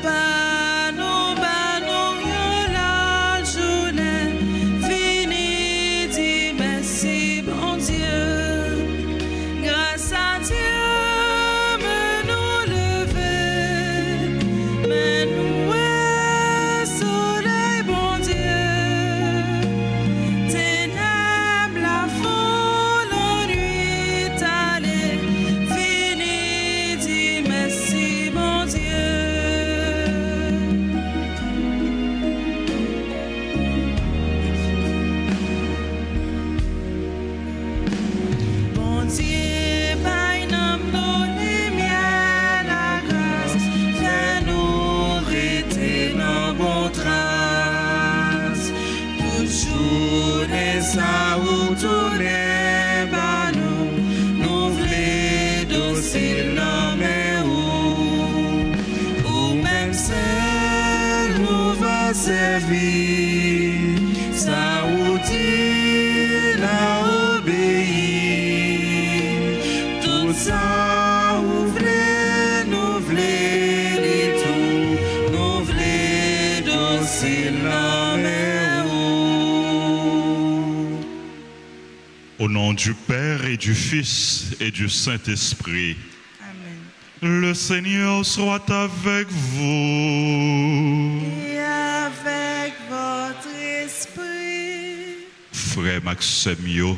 Papa, nous bannons la journée, fini, dis merci, bon Dieu. Grâce à Dieu, mais nous lever, mais nous est soleil, bon Dieu. Ténèbres, la foule, l'ennui, t'allais, fini, dis merci, bon Dieu. Bon Dieu, by nom nous lumière, la grâce, fais-nous rester dans bon trace. Toujours les ça ou tourner, bah nous voulons docile, non mais ou même seul nous va servir, ça ou dit la obéir, tout ça ou nous voulons tout, nous voulons docile, non mais Au nom du Père et du Fils et du Saint-Esprit, Amen. le Seigneur soit avec vous. Et avec votre esprit. Frère Maxime,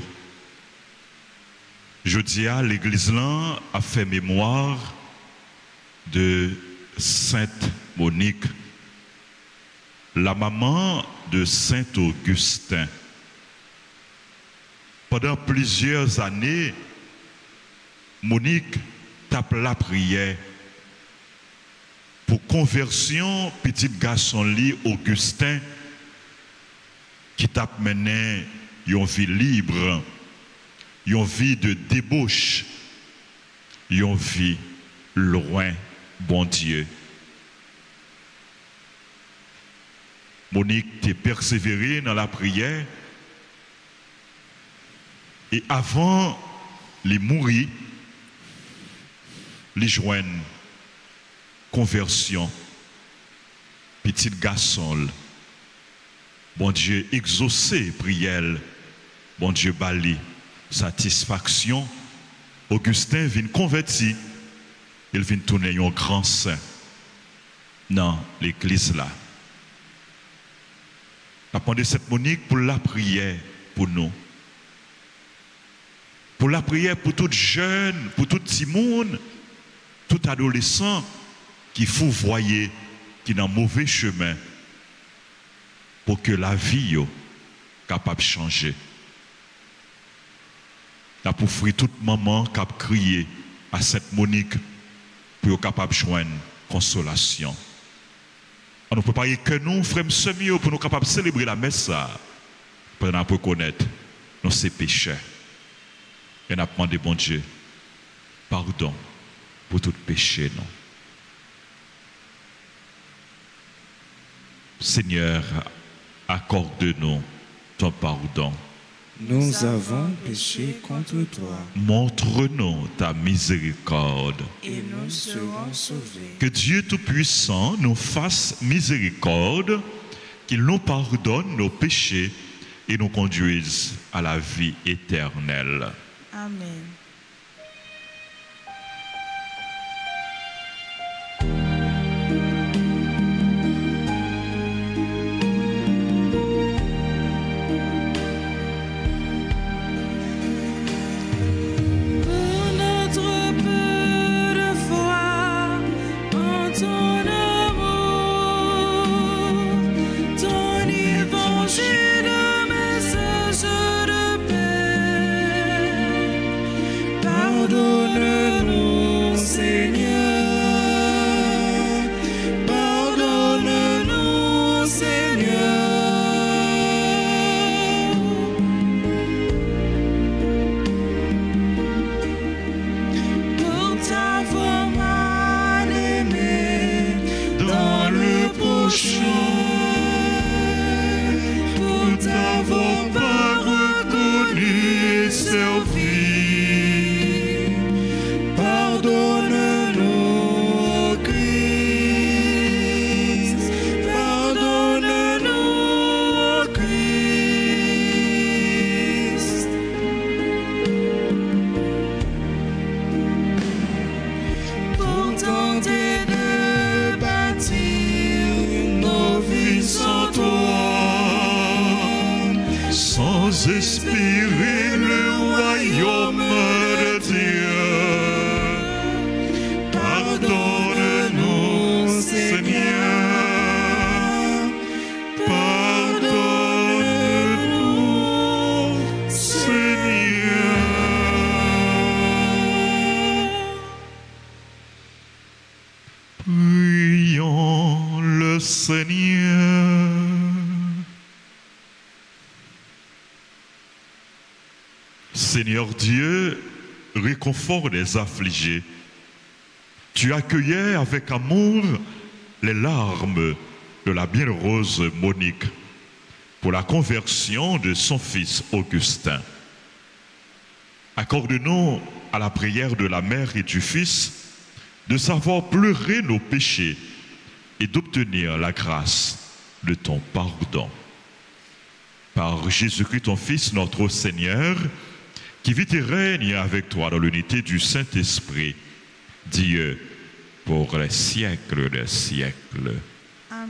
je dis à l'église là a fait mémoire de Sainte Monique, la maman de Saint Augustin. Pendant plusieurs années, Monique tape la prière pour conversion petit garçon li Augustin qui tape mené une vie libre, une vie de débauche, une vie loin bon Dieu. Monique t'est persévérée dans la prière et avant les mourir, les joindre conversion, petit garçon, bon Dieu exaucé prière, bon Dieu bali satisfaction. Augustin vient converti, il vient tourner un grand saint dans l'église là. Appendez cette Monique pour la prière pour nous. Pour la prière pour tout jeune, pour tout petit monde, tout adolescent qui fourvoyer, qui est dans mauvais chemin, pour que la vie soit capable de changer. Là pour offrir toute maman qui a crié à cette Monique pour être capable de joindre consolation. On ne peut pas que nous, frères semi, pour nous capables de célébrer la messe, pour nous reconnaître nos péchés. Et nous demandé, bon Dieu, pardon pour tout péché. Non. Seigneur, accorde-nous ton pardon. Nous avons péché contre toi. Montre-nous ta miséricorde. Et nous serons sauvés. Que Dieu Tout-Puissant nous fasse miséricorde, qu'il nous pardonne nos péchés et nous conduise à la vie éternelle. Amen. Évangile, message de paix. espérer le royaume de Dieu. Pardonne-nous, Seigneur. Pardonne-nous, Seigneur. Prions le Seigneur. Seigneur Dieu, réconfort des affligés. Tu accueillais avec amour les larmes de la bienheureuse Monique pour la conversion de son fils Augustin. Accorde-nous à la prière de la mère et du fils de savoir pleurer nos péchés et d'obtenir la grâce de ton pardon. Par Jésus-Christ, ton Fils, notre Seigneur, qui vit et règne avec toi dans l'unité du Saint-Esprit, Dieu, pour les siècles des siècles. Amen.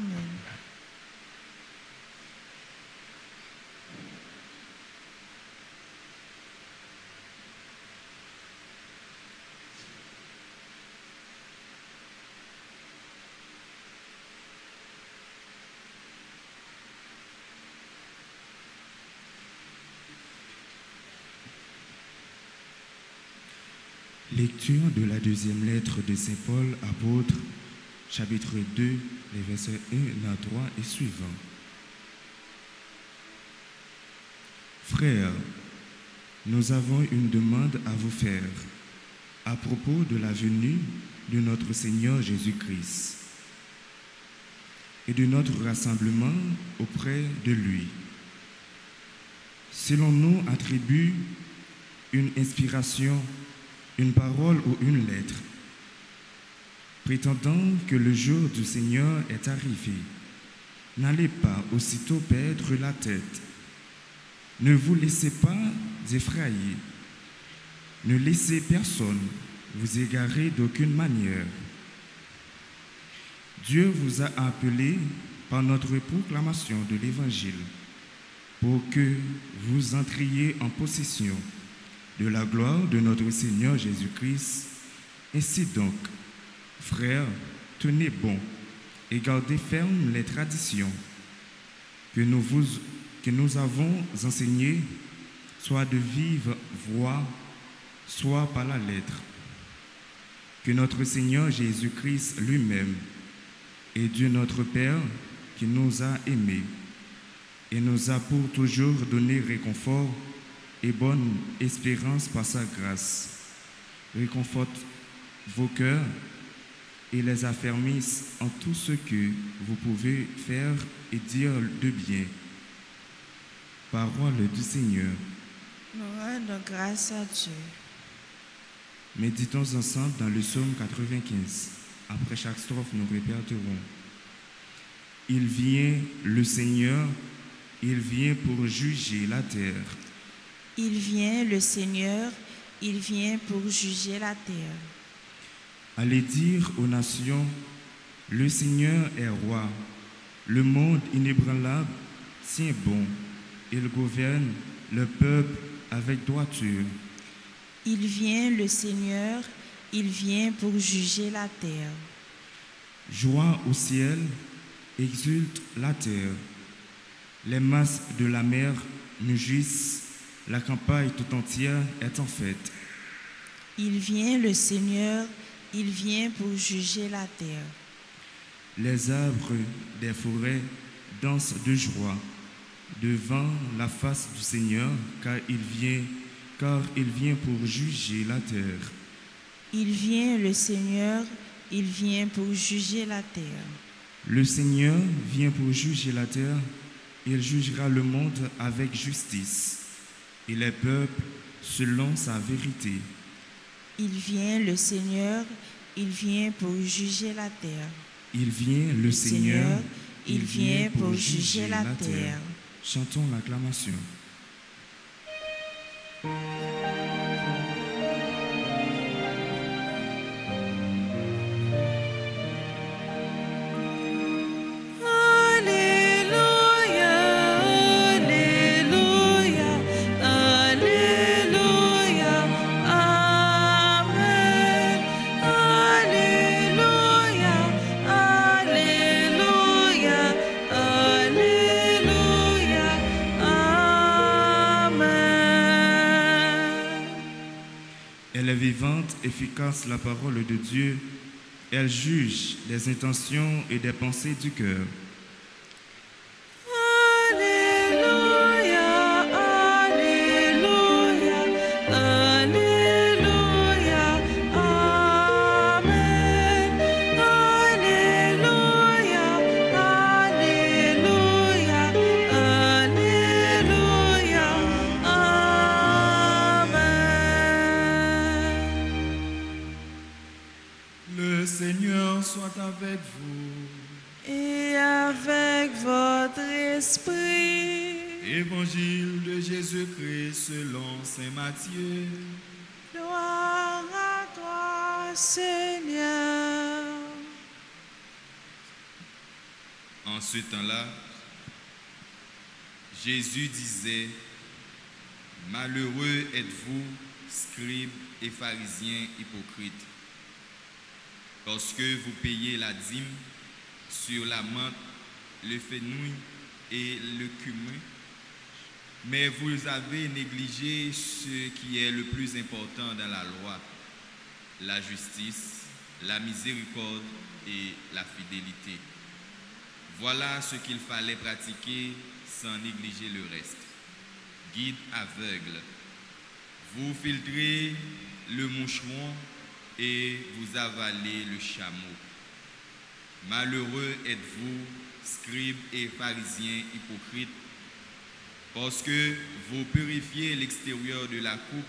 Lecture de la deuxième lettre de Saint Paul, apôtre, chapitre 2, les versets 1 à 3 et suivants. Frères, nous avons une demande à vous faire à propos de la venue de notre Seigneur Jésus-Christ et de notre rassemblement auprès de lui. Si l'on nous attribue une inspiration, une parole ou une lettre, prétendant que le jour du Seigneur est arrivé, n'allez pas aussitôt perdre la tête. Ne vous laissez pas effrayer. Ne laissez personne vous égarer d'aucune manière. Dieu vous a appelé par notre proclamation de l'Évangile pour que vous entriez en possession de la gloire de notre Seigneur Jésus-Christ. Ainsi donc, frères, tenez bon et gardez ferme les traditions que nous avons enseignées, soit de vive voix, soit par la lettre. Que notre Seigneur Jésus-Christ lui-même et Dieu notre Père, qui nous a aimés et nous a pour toujours donné réconfort et bonne espérance par sa grâce, réconforte vos cœurs et les affermisse en tout ce que vous pouvez faire et dire de bien. Parole du Seigneur. Nous rendons grâce à Dieu. Méditons ensemble dans le psaume 95. Après chaque strophe, nous répéterons. Il vient, le Seigneur, il vient pour juger la terre. Il vient, le Seigneur, il vient pour juger la terre. Allez dire aux nations, le Seigneur est roi. Le monde inébranlable tient bon. Il gouverne le peuple avec droiture. Il vient, le Seigneur, il vient pour juger la terre. Joie au ciel, exulte la terre. Les masses de la mer mugissent. La campagne tout entière est en fête. Il vient, le Seigneur, il vient pour juger la terre. Les arbres des forêts dansent de joie devant la face du Seigneur, car il vient pour juger la terre. Il vient, le Seigneur, il vient pour juger la terre. Le Seigneur vient pour juger la terre. Il jugera le monde avec justice et les peuples selon sa vérité. Il vient, le Seigneur, il vient pour juger la terre. Il vient, le Seigneur, il vient pour juger la terre. Chantons l'acclamation. Alléluia, Alléluia, vivante, efficace la parole de Dieu. Elle juge des intentions et des pensées du cœur. Alléluia, Alléluia, Alléluia, Amen. Alléluia, Alléluia, Alléluia, Amen. Le Seigneur soit avec vous. Et avec votre esprit. Évangile de Jésus-Christ selon saint Matthieu. Gloire à toi, Seigneur. En ce temps-là, Jésus disait, « Malheureux êtes-vous, scribes et pharisiens hypocrites, parce que vous payez la dîme sur la menthe, le fenouil et le cumin, mais vous avez négligé ce qui est le plus important dans la loi, la justice, la miséricorde et la fidélité. Voilà ce qu'il fallait pratiquer sans négliger le reste. Guide aveugle, vous filtrez le moucheron et vous avalez le chameau. Malheureux êtes-vous, scribes et pharisiens hypocrites, parce que vous purifiez l'extérieur de la coupe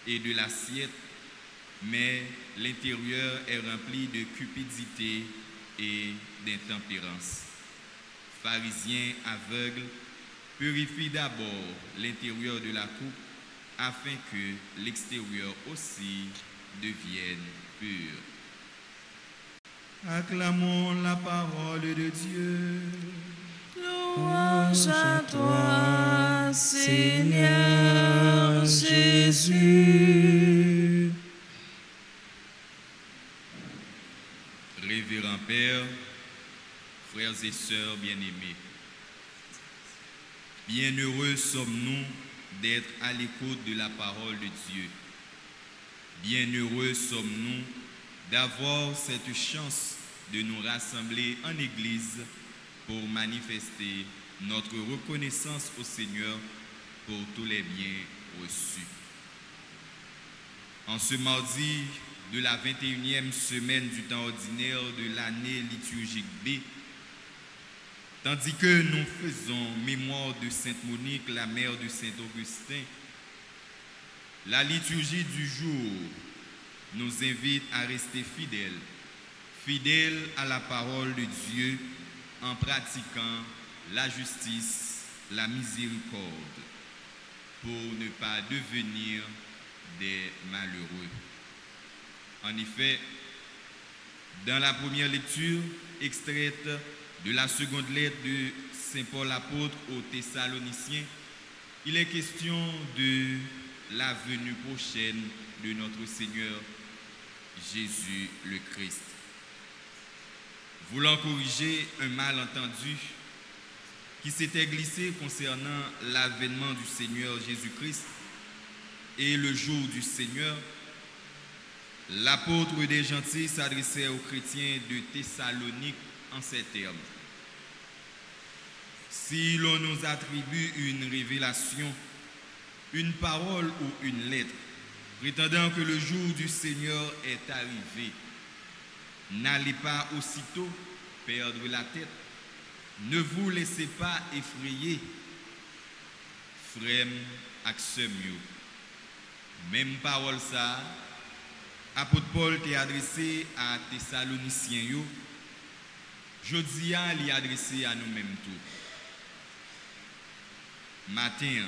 et de l'assiette, mais l'intérieur est rempli de cupidité et d'intempérance. Pharisiens aveugles, purifie d'abord l'intérieur de la coupe, afin que l'extérieur aussi devienne pur. Acclamons la parole de Dieu. Louange à toi, Seigneur Jésus. Révérend Père, frères et sœurs bien-aimés, bienheureux sommes-nous d'être à l'écoute de la parole de Dieu. Bienheureux sommes-nous d'avoir cette chance de nous rassembler en Église pour manifester notre reconnaissance au Seigneur pour tous les biens reçus. En ce mardi de la 21e semaine du temps ordinaire de l'année liturgique B, tandis que nous faisons mémoire de Sainte Monique, la mère de Saint Augustin, la liturgie du jour nous invite à rester fidèles, fidèles à la parole de Dieu en pratiquant la justice, la miséricorde, pour ne pas devenir des malheureux. En effet, dans la première lecture, extraite de la seconde lettre de Saint Paul apôtre aux Thessaloniciens, il est question de la venue prochaine de notre Seigneur Jésus le Christ. Voulant corriger un malentendu qui s'était glissé concernant l'avènement du Seigneur Jésus-Christ et le jour du Seigneur, l'apôtre des gentils s'adressait aux chrétiens de Thessalonique en ces termes. Si l'on nous attribue une révélation, une parole ou une lettre, prétendant que le jour du Seigneur est arrivé, n'allez pas aussitôt perdre la tête. Ne vous laissez pas effrayer. Frère aksem yo. Même parole ça, apôtre Paul t'a adressé à Thessaloniciens yo. Jodi a li adressé à nous-mêmes tout. Matin,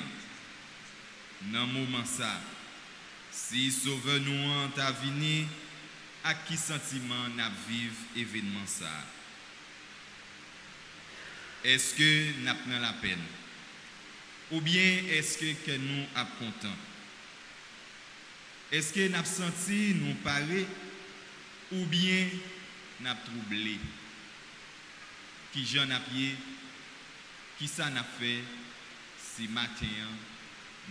dans moment ça, si sauveur nous en ta vini, à qui sentiment n'a vive événement ça? Est-ce que n'a pris la peine? Ou bien est-ce que nous a content? Est-ce que n'a senti nous parler? Ou bien n'a troublé? Qui j'en a pied? Qui ça n'a fait? Si matin,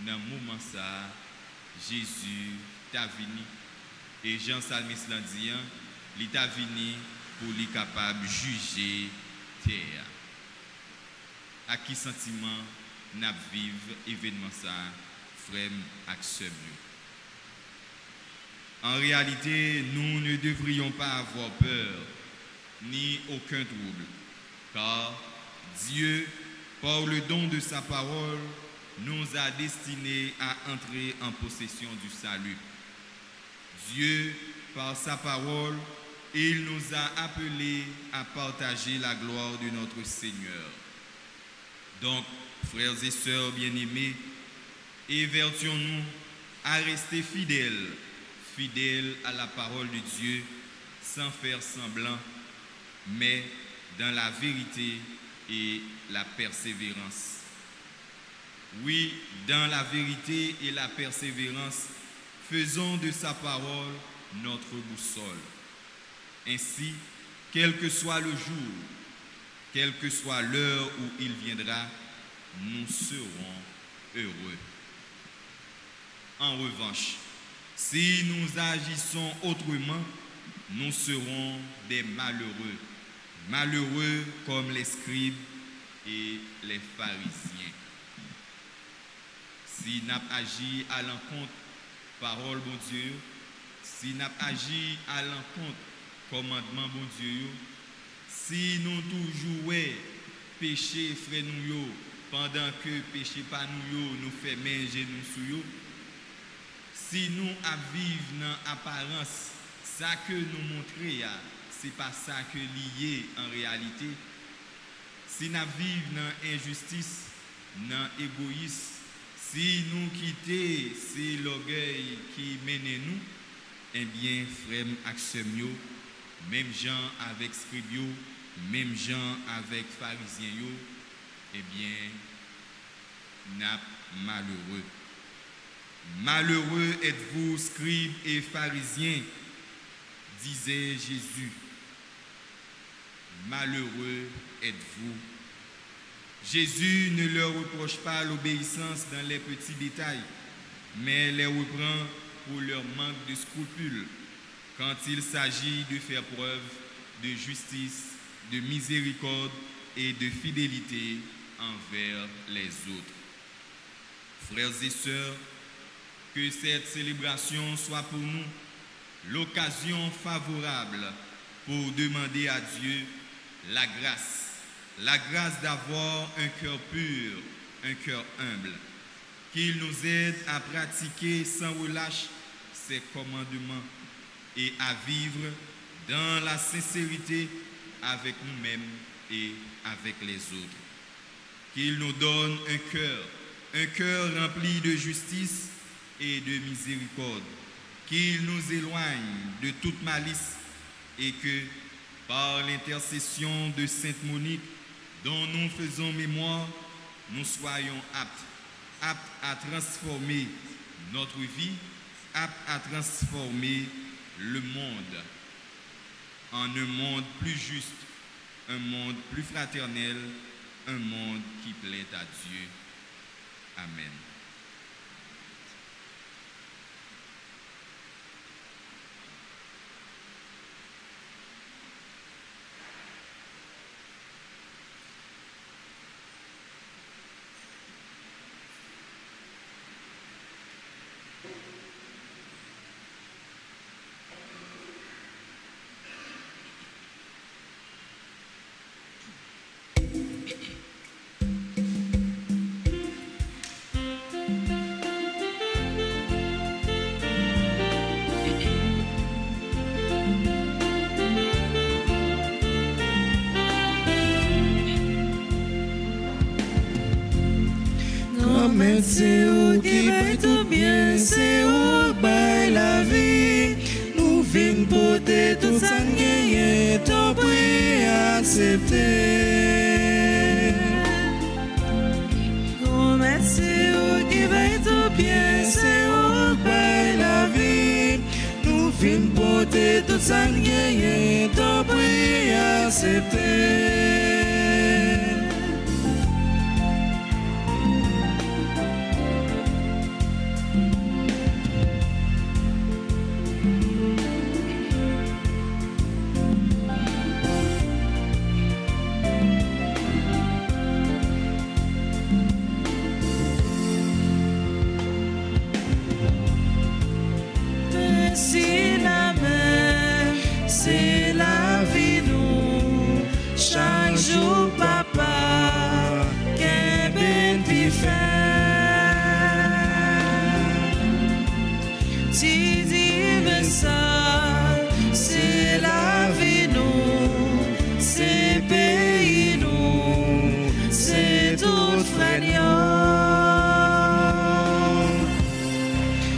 dans moment ça, Jésus t'a venu. Et Jean Salmis l'a dit, il t'a venu pour lui capable de juger terre. À qui sentiment n'a vivre événement ça, frère ak sœur. En réalité, nous ne devrions pas avoir peur ni aucun trouble, car Dieu, par le don de sa parole, nous a destinés à entrer en possession du salut. Dieu, par sa parole, il nous a appelés à partager la gloire de notre Seigneur. Donc, frères et sœurs bien-aimés, évertuons-nous à rester fidèles à la parole de Dieu, sans faire semblant, mais dans la vérité et la persévérance. Oui, dans la vérité et la persévérance, faisons de sa parole notre boussole. Ainsi, quel que soit le jour, quelle que soit l'heure où il viendra, nous serons heureux. En revanche, si nous agissons autrement, nous serons des malheureux, malheureux comme les scribes et les pharisiens. Si nous agissons à l'encontre parole bon Dieu, si nous agissons à l'encontre commandement bon Dieu, si nous toujours péché frère nous pendant que péché pas nous fait manger nous sous yo, si nous vivons dans l'apparence, ça que nous montrons, ce n'est pas ça que lié en réalité. Si nous vivons dans l'injustice, dans l'égoïsme, si nous quittons, c'est l'orgueil qui mène nous, eh bien, frère Axemio, même gens avec scribio, même gens avec pharisiens, eh bien, nous malheureux. Malheureux êtes-vous, scribes et pharisiens, disait Jésus. Malheureux êtes-vous. Jésus ne leur reproche pas l'obéissance dans les petits détails, mais les reprend pour leur manque de scrupules quand il s'agit de faire preuve de justice, de miséricorde et de fidélité envers les autres. Frères et sœurs, que cette célébration soit pour nous l'occasion favorable pour demander à Dieu la grâce d'avoir un cœur pur, un cœur humble, qu'il nous aide à pratiquer sans relâche ses commandements et à vivre dans la sincérité avec nous-mêmes et avec les autres. Qu'il nous donne un cœur rempli de justice et de miséricorde, qu'il nous éloigne de toute malice et que, par l'intercession de Sainte Monique, dont nous faisons mémoire, nous soyons aptes à transformer notre vie, aptes à transformer le monde en un monde plus juste, un monde plus fraternel, un monde qui plaît à Dieu. Amen. C'est où qui va tout bien, c'est où bail la vie. Nous venons porter tout ça gagné, ton prix accepté. C'est où qui va tout bien, c'est où bail la vie. Nous venons porter tout ça gagné, ton prix accepté. chaque jour, papa, qu'un ben pi faire. Si dis ça, c'est la vie, nous, c'est pays, nous, c'est tout frère.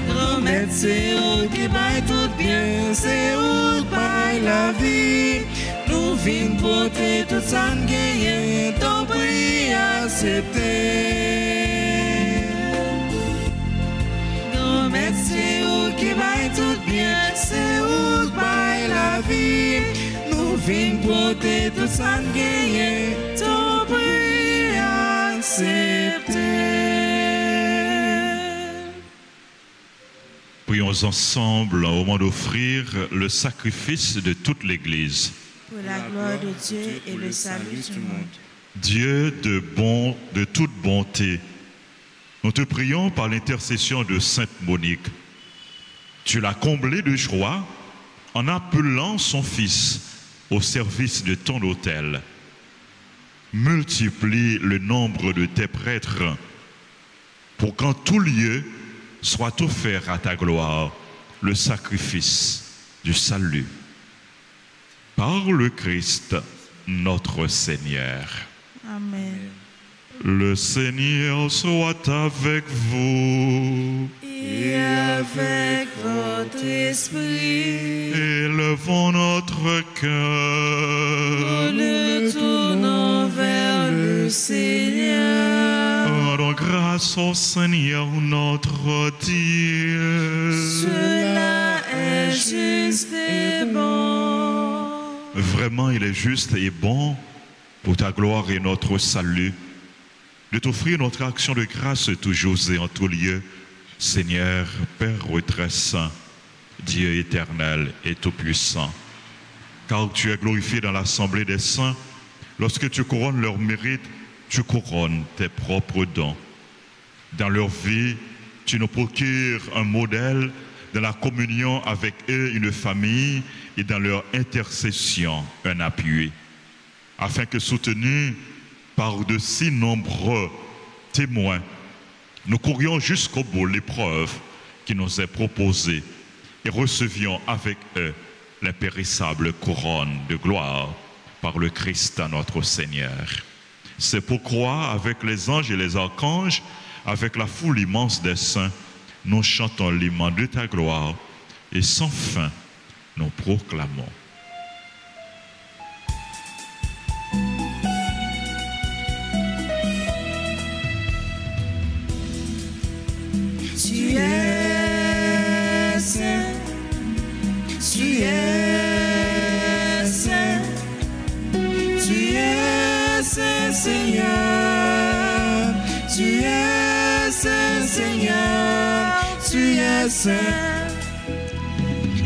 Grand-mère, c'est où qui baille tout bien, c'est où qui baille la vie. Nous vîmes porter tout ça gagné, ton prix accepté. Grand-mère, c'est où qui baille tout bien, c'est où qui baille la vie. Nous vîmes porter tout ça gagné, ton prix accepté. Prions ensemble au moment d'offrir le sacrifice de toute l'Église. Pour la gloire de Dieu et le salut du monde. Dieu de toute bonté, nous te prions par l'intercession de Sainte Monique. Tu l'as comblé de joie en appelant son Fils au service de ton autel. Multiplie le nombre de tes prêtres pour qu'en tout lieu soit offert à ta gloire le sacrifice du salut. Par le Christ, notre Seigneur. Amen. Le Seigneur soit avec vous. Et avec votre esprit, Élevons notre cœur. nous le tournons vers le Seigneur. Rendons grâce au Seigneur notre Dieu. Cela est juste et bon. Vraiment, il est juste et bon pour ta gloire et notre salut de t'offrir notre action de grâce toujours et en tout lieu. Seigneur, Père très saint, Dieu éternel et tout-puissant, car tu es glorifié dans l'assemblée des saints. Lorsque tu couronnes leur mérite, tu couronnes tes propres dons. Dans leur vie, tu nous procures un modèle, dans la communion avec eux une famille et dans leur intercession un appui, afin que soutenus par de si nombreux témoins, nous courions jusqu'au bout l'épreuve qui nous est proposée et recevions avec eux l'impérissable couronne de gloire par le Christ notre Seigneur. C'est pourquoi, avec les anges et les archanges, avec la foule immense des saints, nous chantons l'hymne de ta gloire et sans fin nous proclamons. Tu es saint, tu es saint, tu es saint, Seigneur, tu es saint, Seigneur, tu es saint.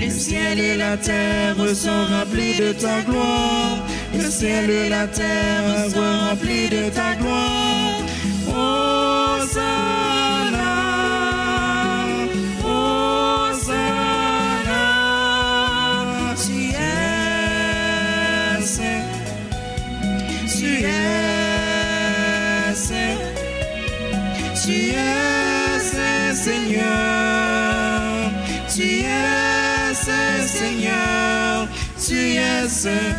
Le ciel et la terre sont remplis de ta gloire, le ciel et la terre sont remplis de ta gloire. Hosanna. Tu es saint, Seigneur, tu es saint, Seigneur, tu es saint.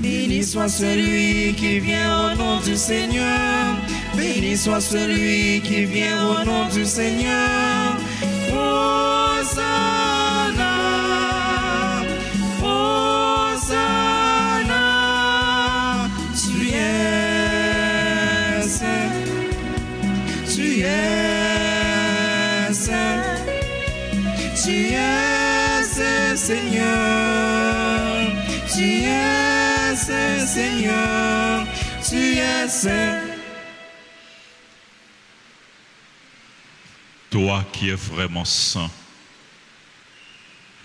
Béni soit celui qui vient au nom du Seigneur, béni soit celui qui vient au nom du Seigneur. Hosanna, Hosanna, tu es saint. Tu es saint, tu es saint, Seigneur, tu es saint, Seigneur, tu es saint. Toi qui es vraiment saint,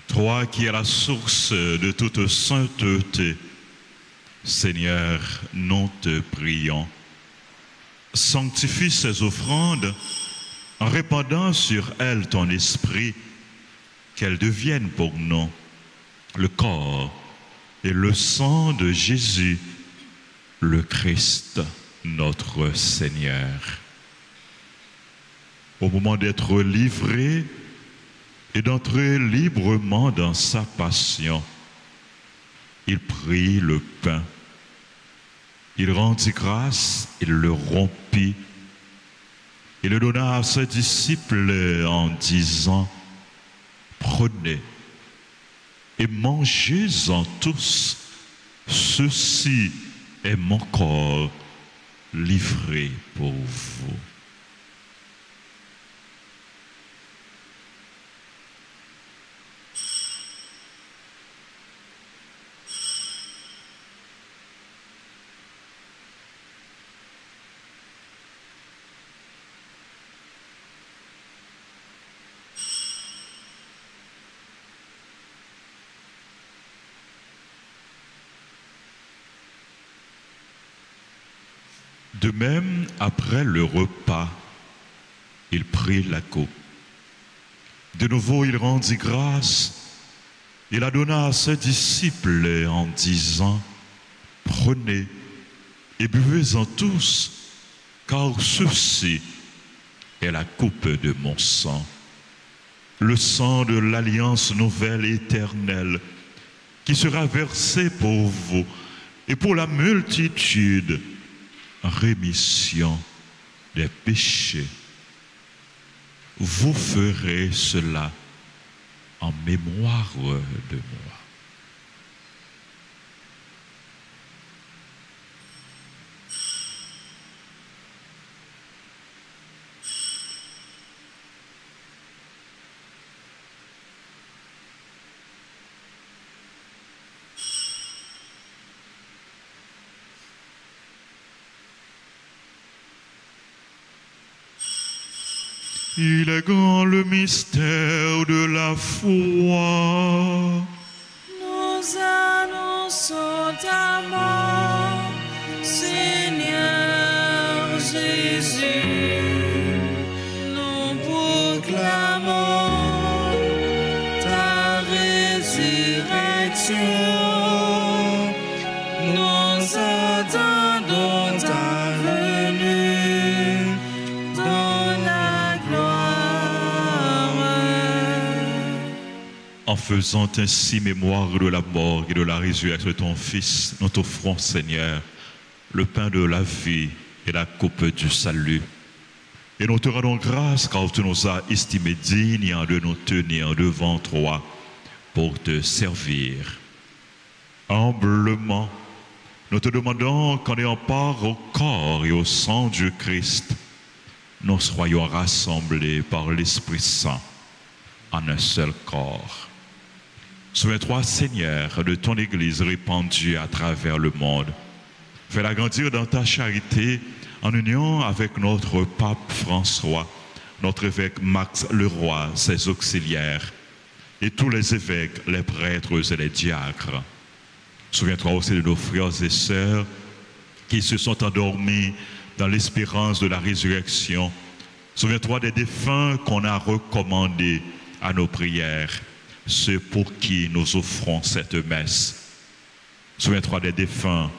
toi qui es la source de toute sainteté, Seigneur, nous te prions. Sanctifie ces offrandes en répandant sur elles ton esprit, qu'elles deviennent pour nous le corps et le sang de Jésus, le Christ, notre Seigneur. Au moment d'être livré et d'entrer librement dans sa passion, il prit le pain, il rendit grâce, il le rompit, et le donna à ses disciples en disant, « Prenez et mangez-en tous, ceci est mon corps livré pour vous. » De même, après le repas, il prit la coupe. De nouveau, il rendit grâce. Il la donna à ses disciples en disant, « Prenez et buvez-en tous, car ceci est la coupe de mon sang, le sang de l'alliance nouvelle et éternelle, qui sera versé pour vous et pour la multitude, rémission des péchés. Vous ferez cela en mémoire de moi. » Il est grand le mystère de la foi. Nous annonçons ta mort, Seigneur Jésus. Nous proclamons ta résurrection. Nous attendons ta venue dans la gloire. En faisant ainsi mémoire de la mort et de la résurrection de ton Fils, nous t'offrons, Seigneur, le pain de la vie et la coupe du salut. Et nous te rendons grâce car tu nous as estimés dignes de nous tenir devant toi pour te servir. Humblement, nous te demandons qu'en ayant part au corps et au sang du Christ, nous soyons rassemblés par l'Esprit Saint en un seul corps. Souviens-toi, Seigneur, de ton Église répandue à travers le monde. Fais-la grandir dans ta charité en union avec notre pape François, notre évêque Max Leroy, ses auxiliaires, et tous les évêques, les prêtres et les diacres. Souviens-toi aussi de nos frères et sœurs qui se sont endormis dans l'espérance de la résurrection. Souviens-toi des défunts qu'on a recommandés à nos prières, ceux pour qui nous offrons cette messe. Souviens-toi des défunts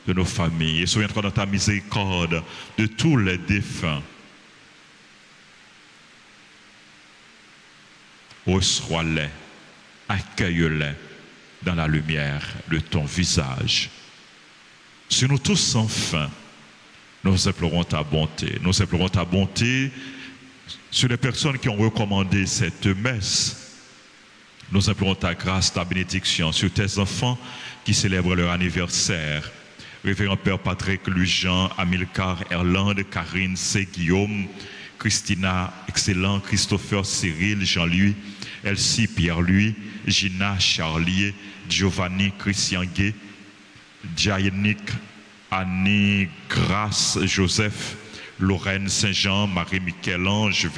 de nos familles et souviens-toi dans ta miséricorde de tous les défunts. Reçois-les, accueille-les dans la lumière de ton visage. Sur nous tous enfin, nous implorons ta bonté. Nous implorons ta bonté sur les personnes qui ont recommandé cette messe. Nous implorons ta grâce, ta bénédiction sur tes enfants qui célèbrent leur anniversaire. Révérend Père Patrick, Louis-Jean, Amilcar, Erlande, Karine, C. Guillaume, Christina, Excellent, Christopher, Cyril, Jean-Louis, Elsie, Pierre-Louis, Gina, Charlier, Giovanni, Christian Gay, Dianique, Annie, Grace, Joseph, Lorraine, Saint-Jean, Marie-Michel-Ange,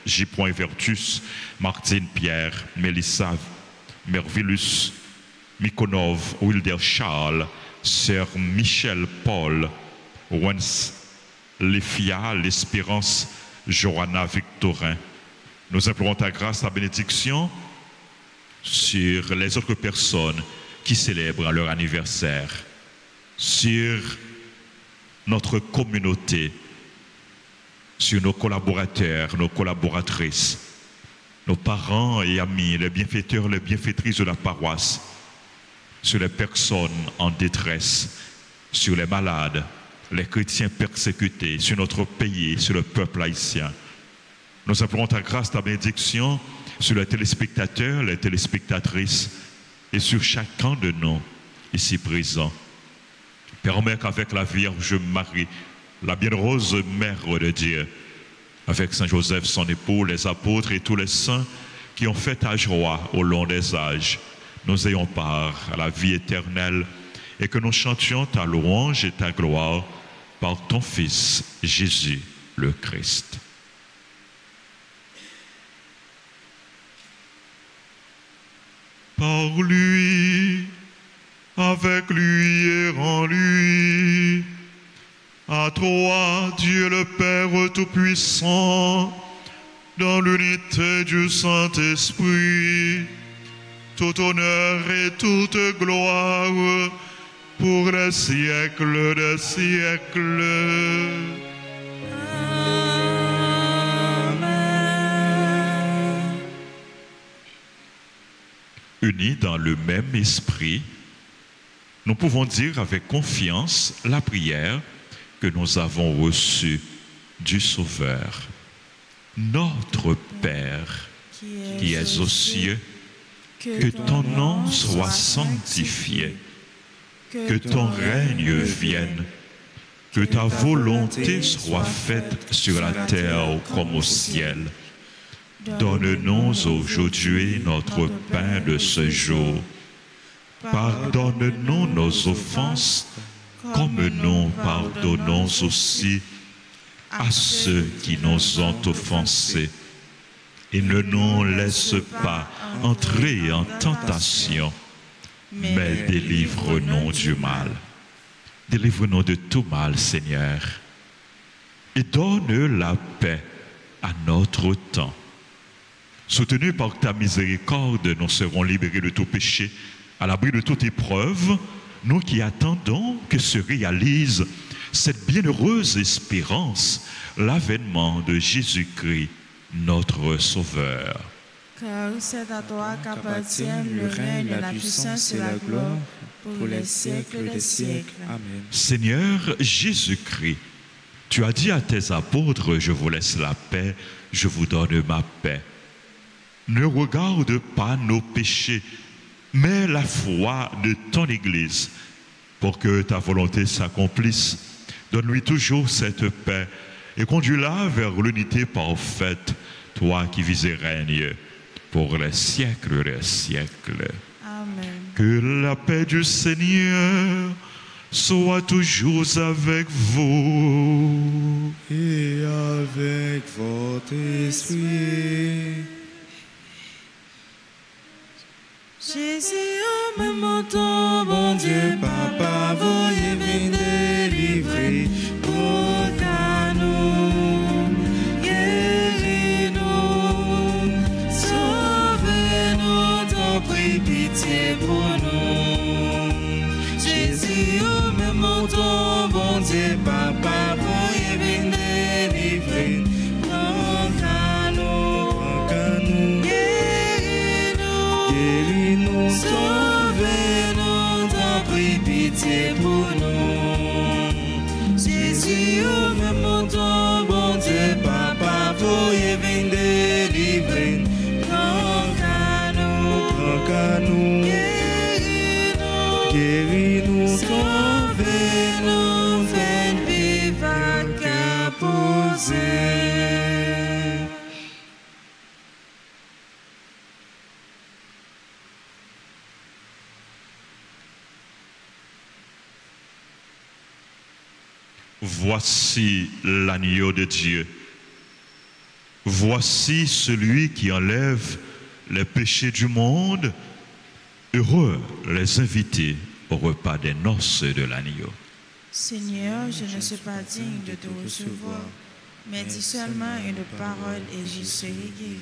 J. Vertus, Martine, Pierre, Mélissa, Mervillus, Mikonov, Wilder Charles, Sœur Michel Paul, Wens Léfia, l'Espérance, Johanna Victorin. Nous implorons ta grâce, ta bénédiction sur les autres personnes qui célèbrent leur anniversaire, sur notre communauté, sur nos collaborateurs, nos collaboratrices, nos parents et amis, les bienfaiteurs, les bienfaitrices de la paroisse, sur les personnes en détresse, sur les malades, les chrétiens persécutés, sur notre pays, sur le peuple haïtien. Nous implorons ta grâce, ta bénédiction sur les téléspectateurs, les téléspectatrices et sur chacun de nous ici présents. Permets qu'avec la Vierge Marie, la bienheureuse Mère de Dieu, avec Saint Joseph, son époux, les apôtres et tous les saints qui ont fait ta joie au long des âges, nous ayons part à la vie éternelle et que nous chantions ta louange et ta gloire par ton Fils Jésus le Christ. Par lui, avec lui et en lui, à toi, Dieu le Père Tout-Puissant, dans l'unité du Saint-Esprit, tout honneur et toute gloire pour les siècles des siècles. Amen. Unis dans le même esprit, nous pouvons dire avec confiance la prière que nous avons reçue du Sauveur. Notre Père, qui es aux cieux, que ton nom soit sanctifié, que ton règne vienne, que ta volonté soit faite sur la terre comme au ciel. Donne-nous aujourd'hui notre pain de ce jour. Pardonne-nous nos offenses, comme nous pardonnons aussi à ceux qui nous ont offensés. Et ne nous laisse pas entrer en tentation, mais délivre-nous du mal. Délivre-nous de tout mal, Seigneur. Et donne la paix à notre temps. Soutenus par ta miséricorde, nous serons libérés de tout péché, à l'abri de toute épreuve, nous qui attendons que se réalise cette bienheureuse espérance, l'avènement de Jésus-Christ, notre Sauveur. Car c'est à toi qu'appartiennent le règne, la puissance et la gloire pour les siècles des siècles. Amen. Seigneur Jésus-Christ, tu as dit à tes apôtres, je vous laisse la paix, je vous donne ma paix. Ne regarde pas nos péchés, mais la foi de ton Église, pour que ta volonté s'accomplisse. Donne-lui toujours cette paix et conduis-la vers l'unité parfaite, toi qui vis et règnes pour les siècles des siècles. Amen. Que la paix du Seigneur soit toujours avec vous. Et avec votre esprit. Jésus, en même temps, bon Dieu, Papa, voyez venir délivrer pour qu'à nous, guéris-nous, sauvez-nous, t'en prie, pitié pour nous. Jésus, en même temps, bon Dieu, Papa, voyez venir délivrer pour qu'à nous, guéris-nous, sauvez-nous, t'en prie, pitié pour nous. Jésus, au même temps, bon Dieu, Papa, voyez venir délivrer. Tant qu'à nous, guéris-nous, sauvez-nous, faites vivre à cœur posé. Voici l'agneau de Dieu. Voici celui qui enlève les péchés du monde. Heureux les invités au repas des noces de l'agneau. Seigneur, je ne suis pas digne de te recevoir, mais dis seulement une parole et je serai guéri.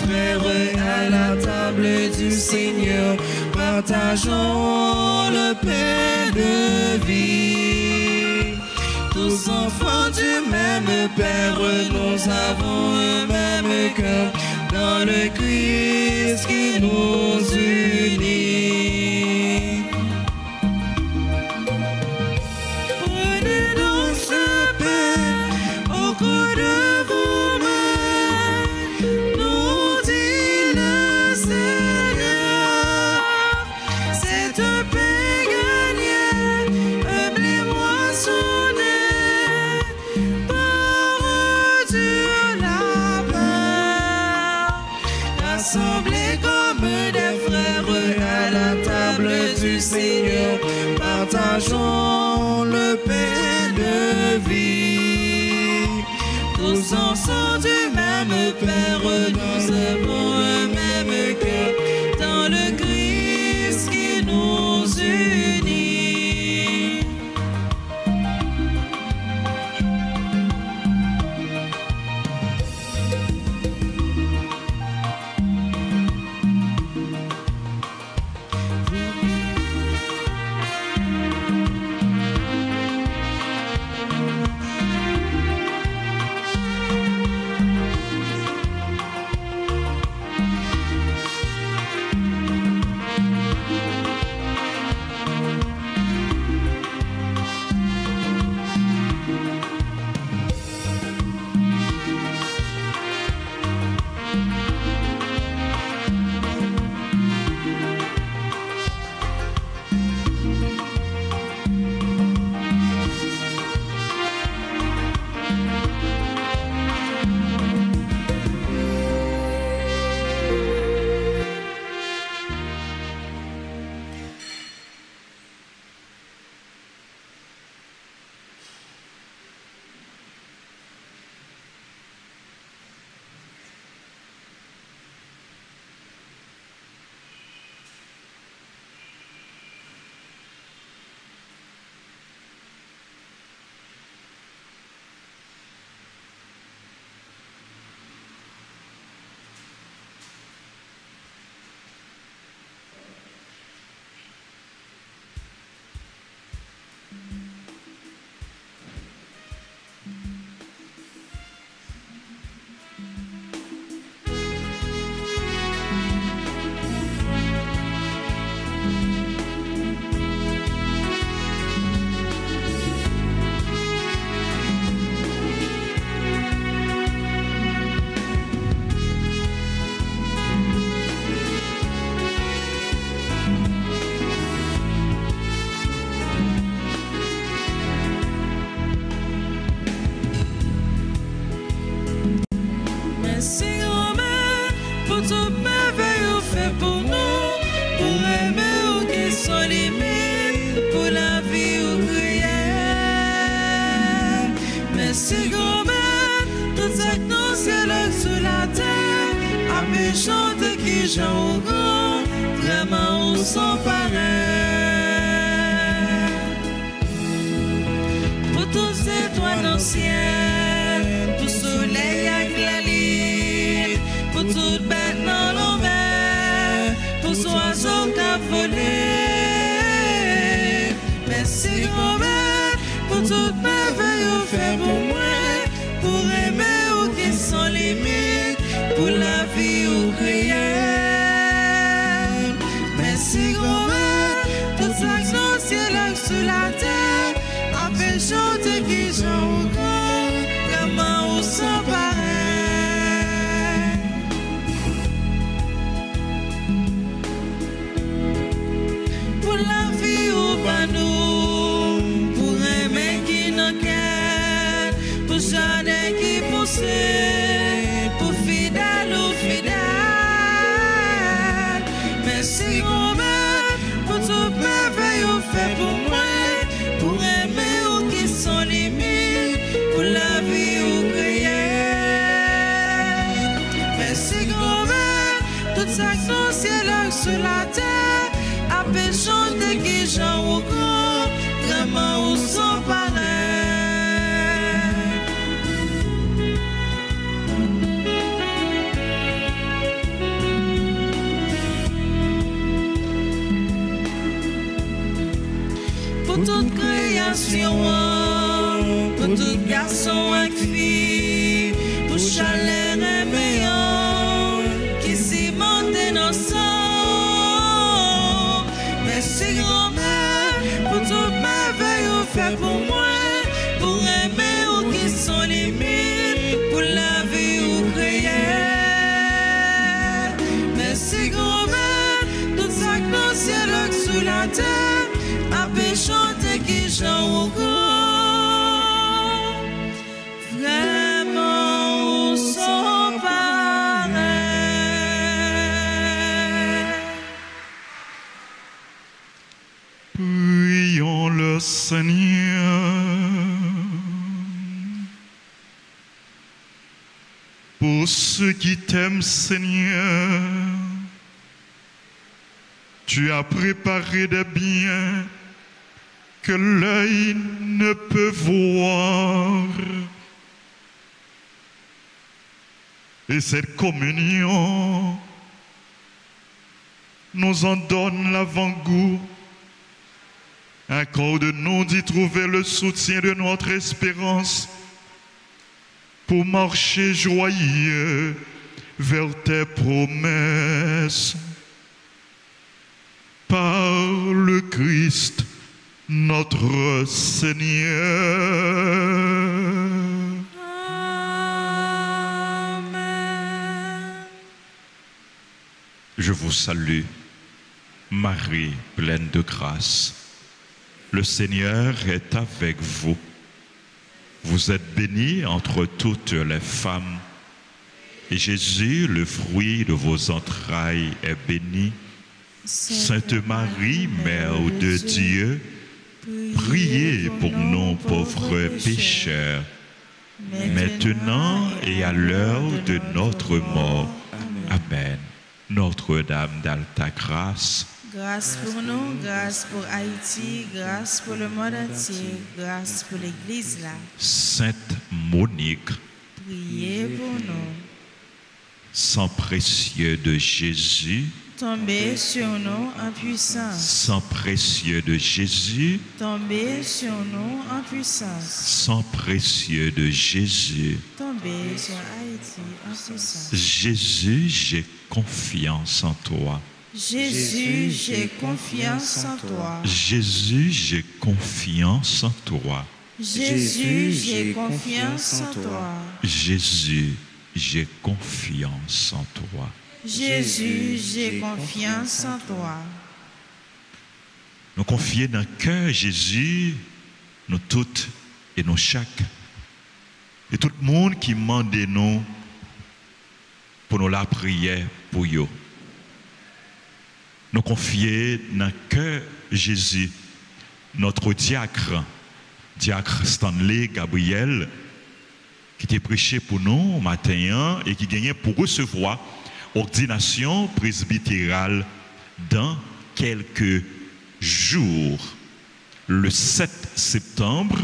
frères à la table du Seigneur, partageons le pain de vie. Tous enfants du même Père, nous avons un même cœur dans le Christ qui nous unit. Prenez donc ce pain au creux de vos mains, nous dit le Seigneur. C'est un pain gagné, un blé moissonné par Dieu là-bas. Rassemblés comme des frères à la table du Seigneur, partageons le pain de vie. Tous ensemble du même Père, nous avons un même cœur dans le Christ qui nous unit. chante qui j'en grand, vraiment on s'en pareil. Pour tous ces étoiles dans le ciel, pour soleil avec la lune, pour toute bête dans l'envers, pour ce oiseau qui a volé. Merci grand-mère pour toute merveille au fait pour moi, pour aimer ou qui sans limite, pour la vie ou crier. Merci grand-mère, toute action ciel sur la terre, avec chanter qui j'en au grand, la main au sans pareil. Pour la vie au panou, pour aimer qui n'en quête, pour jardin qui poussait, pour fidèle ou fidèle. Merci grand-mère pour tout merveille au fait pour moi, pour aimer ou qui sont limites, pour la vie ou crier. Merci grand-mère, toute action ciel sur la terre, après chanter qui j'en au grand, vraiment ou sans pareil. pour toute création, pour tout garçon et fille, pour chaleur et meilleur, qui s'y monte dans sang. Merci grand-mère pour toute merveille vous fait pour moi, pour aimer ou qui sont limites, pour la vie ou créer. Merci grand-mère, tout ça que dans le ciel et sous la terre, a fait chanter qui chante au grand. Vraiment, où sont pareils. Prions le Seigneur. Pour ceux qui t'aiment, Seigneur, tu as préparé des biens que l'œil ne peut voir. Et cette communion nous en donne l'avant-goût. Accorde-nous d'y trouver le soutien de notre espérance pour marcher joyeux vers tes promesses. Par le Christ, notre Seigneur. Amen. Je vous salue, Marie, pleine de grâce. Le Seigneur est avec vous. Vous êtes bénie entre toutes les femmes, et Jésus, le fruit de vos entrailles, est béni. Sainte Marie, Mère de Dieu, priez pour nous pauvres pécheurs, maintenant et à l'heure de notre mort. Amen. Notre-Dame d'Alta Grâce, Grâce pour nous, grâce pour Haïti, grâce pour le monde entier, grâce pour l'Église là. Sainte Monique, Priez pour nous. sang précieux de Jésus, Tombez sur nous en puissance. sang précieux de Jésus, Tombez sur nous en puissance. sang précieux de Jésus. Tombez sur Haïti en puissance. Jésus, j'ai confiance en toi. Jésus, j'ai confiance en toi. Jésus, j'ai confiance en toi. Jésus, j'ai confiance en toi. Jésus, j'ai confiance en toi. Jésus, j'ai confiance en toi. Nous confier dans le cœur Jésus, nous toutes et nous chaque. Et tout le monde qui demande nous pour nous la prière pour eux. Nous confier dans le cœur Jésus, notre diacre Stanley Gabriel, qui était prêché pour nous au matin et qui gagnait pour recevoir ordination presbytérale dans quelques jours. Le 7 septembre,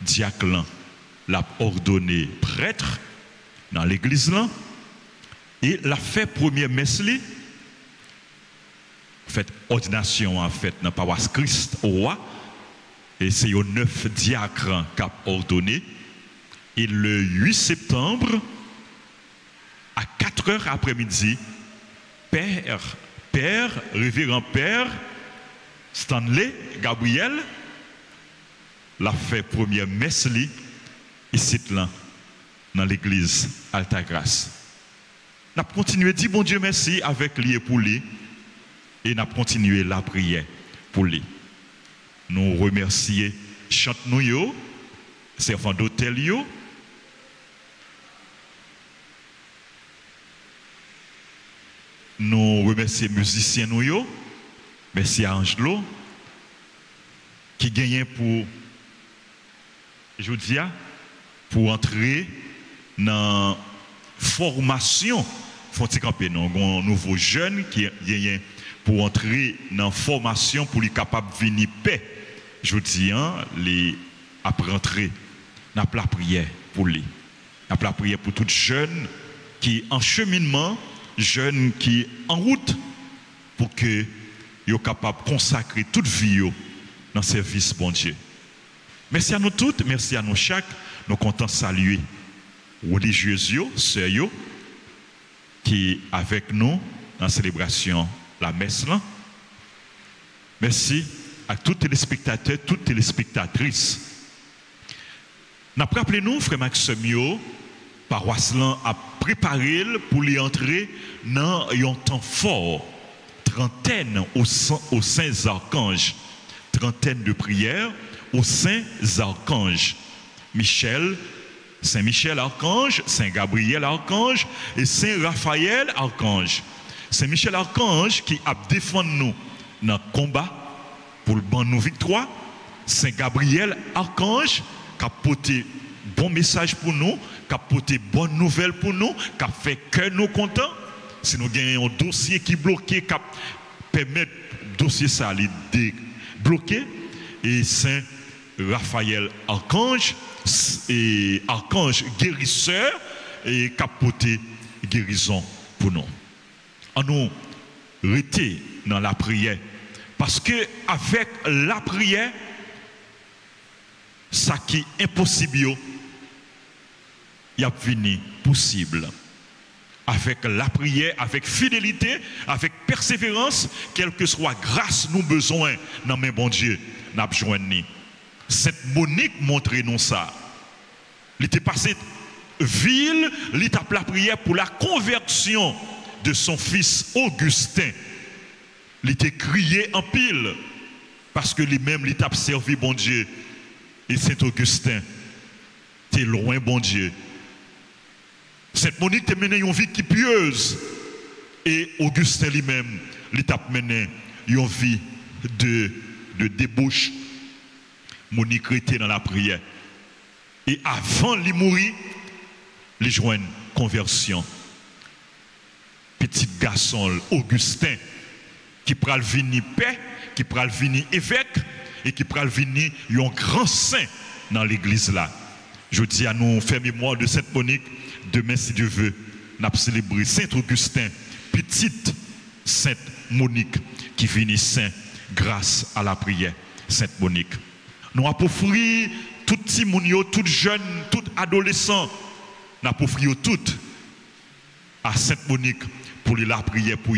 diacre l'a ordonné prêtre dans l'église là et l'a fait première messe li, fait ordination en fait dans paroisse Christ au roi et c'est aux 9 diacres qui ont ordonné. Et le 8 septembre, à 4 heures après-midi, révérend Père Stanley Gabriel l'a fait première messe li, ici là, dans l'église Alta Grâce. Nous avons continué à dire bon Dieu merci avec lui et pour lui, et nous avons continué la prière pour lui. Nous remercions chante-nous, servant d'hôtel, nous remercions musiciens, merci à Angelo, qui gagne pour, je vous dis, pour entrer dans formation. Faut camper non, un nouveau jeune qui gagne pour entrer dans formation pour lui capable de venir paix. Je vous dis, les après rentrer, n'a pas la prière pour lui. N'a pas la prière pour tout jeune qui en cheminement, jeune qui en route pour que soient capable de consacrer toute vie dans le service, bon Dieu. Merci à nous toutes, merci à nous chaque. Nous comptons saluer religieux, sœurs, qui avec nous dans la célébration la messe là. Merci à tous les téléspectateurs, toutes les téléspectatrices. Nous rappelons-nous, frère Maxime, paroisse là a préparé pour y entrer dans un temps fort, trentaine aux saints archanges, trentaine de prières aux saints archanges. Michel, Saint Michel archange, Saint Gabriel archange et Saint Raphaël archange. Saint Michel archange qui a défendu nous dans le combat pour le ban nous victoire. Saint Gabriel archange qui a porté bon message pour nous, qui a porté bonne nouvelle pour nous, qui a fait que nous contents. Si nous avons un dossier qui est bloqué, qui permet le dossier ça de débloquer. Et Saint Raphaël archange et archange guérisseur et qui a porté guérison pour nous. En nous rester dans la prière. Parce que avec la prière, ça qui est impossible, il y a fini possible. Avec la prière, avec fidélité, avec persévérance, quelle que soit grâce nous besoin dans mes bon Dieu, nous besoin. Cette Monique montre nous ça. Il était passé ville, il tape la prière pour la conversion de son fils Augustin. Il était crié en pile parce que lui-même il t'a servi bon Dieu. Et Saint Augustin, t'es loin bon Dieu. Sainte Monique t'a mené une vie qui pieuse. Et Augustin lui-même, il t'a mené une vie de débauche. Monique était dans la prière. Et avant de mourir, il joint une conversion. Petit garçon, Augustin, qui pral venir paix, qui pral venir évêque, et qui pral venir un grand saint dans l'église là. Je dis à nous faire mémoire de cette Monique. Demain, si Dieu veut, nous allons célébrer Saint Augustin, petite Sainte Monique, qui finit saint grâce à la prière. Sainte Monique. Nous avons offert tout petit monde, tout jeune, tout adolescent, nous avons offert tout à Sainte Monique pour la prière pour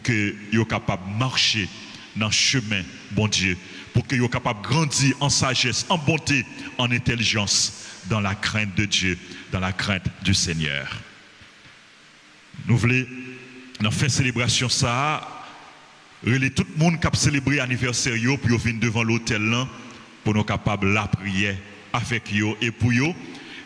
que soient capables de marcher dans le chemin, bon Dieu, pour que soient capables de grandir en sagesse, en bonté, en intelligence, dans la crainte de Dieu, dans la crainte du Seigneur. Nous voulons, dans la célébration, ça, relayer tout le monde qui a célébré l'anniversaire, pour venir devant l'hôtel là, pour nous capables de la prière avec eux et pour eux.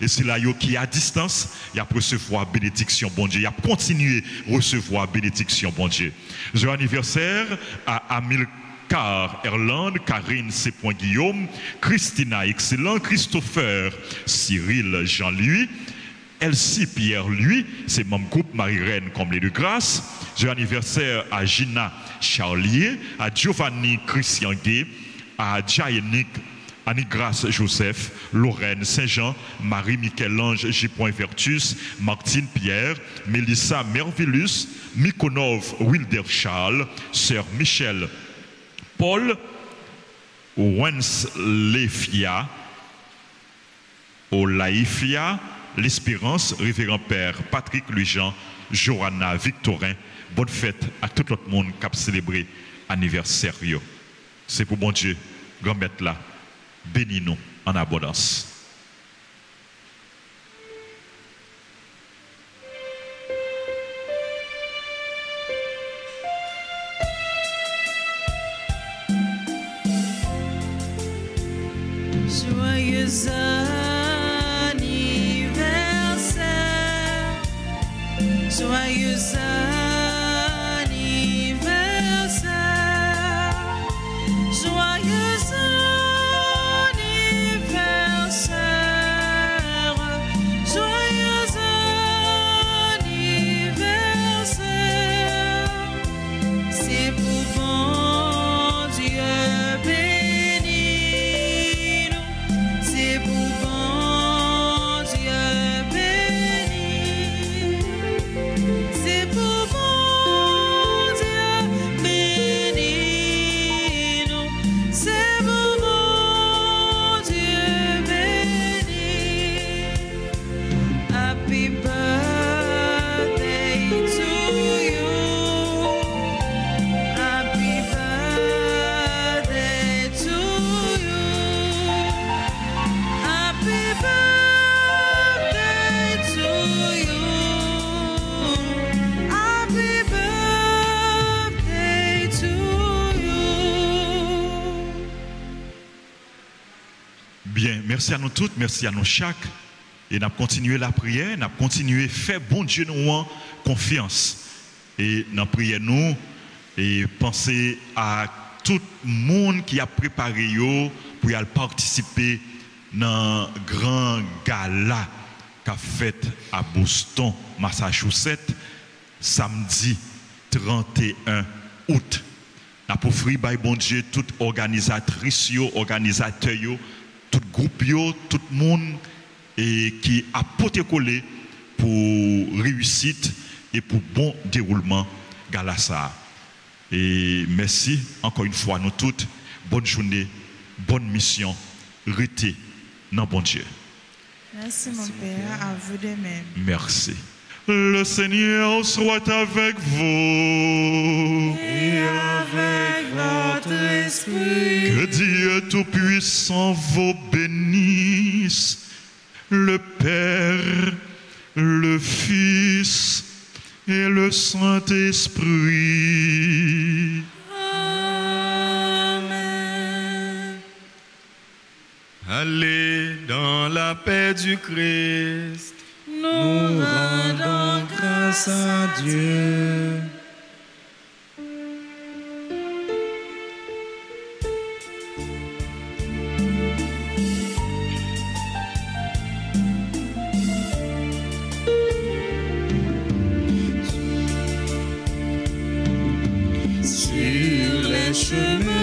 Et c'est là qui est à distance, il y a recevoir bénédiction, bon Dieu. Il y a continuer à recevoir bénédiction, bon Dieu. Joyeux anniversaire à Amilcar Erland, Karine C. Guillaume, Christina Excellent, Christopher, Cyril Jean-Louis, Elsie Pierre-Louis, c'est mon groupe Marie-Reine Comblé de Grâce. Joyeux anniversaire à Gina Charlier, à Giovanni Christian Gay, à Jaénique Annie-Grace Joseph, Lorraine Saint-Jean, Marie-Michel-Ange J. Vertus, Martine Pierre, Mélissa Mervillus, Mikonov Wilder Charles, Sœur Michel Paul, Wenslefia, Olaïfia, L'Espérance, Révérend Père Patrick Louis-Jean, Johanna Victorin. Bonne fête à tout le monde qui a célébré l'anniversaire. C'est pour bon Dieu, grand-mère là. Bénis-nous en abondance. Joyeux anniversaire, joyeux anniversaire, joyeux anniversaire, joyeux anniversaire. C'est pour bon Dieu béni nous, c'est pour bon Dieu béni, c'est pour bon Dieu béni nous, c'est pour merci à nous toutes, merci à nous chaque. Et nous avons continué la prière, nous avons continué à faire bon Dieu nous en confiance. Et nous prions nous et penser à tout le monde qui a préparé pour y participer dans un grand gala qu'a fait à Boston, Massachusetts, samedi 31 août. Nous avons offert par bon Dieu toute organisatrice, organisateur, tout groupe, tout le monde et qui a porté collé pour réussite et pour bon déroulement gala ça. Et merci encore une fois nous toutes. Bonne journée, bonne mission. Restez dans bon Dieu. Merci mon Père, à vous de même. Merci. Le Seigneur soit avec vous. Et avec votre esprit. Que Dieu Tout-Puissant vous bénisse, le Père, le Fils et le Saint-Esprit. Amen. Allez dans la paix du Christ. Nous rendons grâce à Dieu. Sur les chemins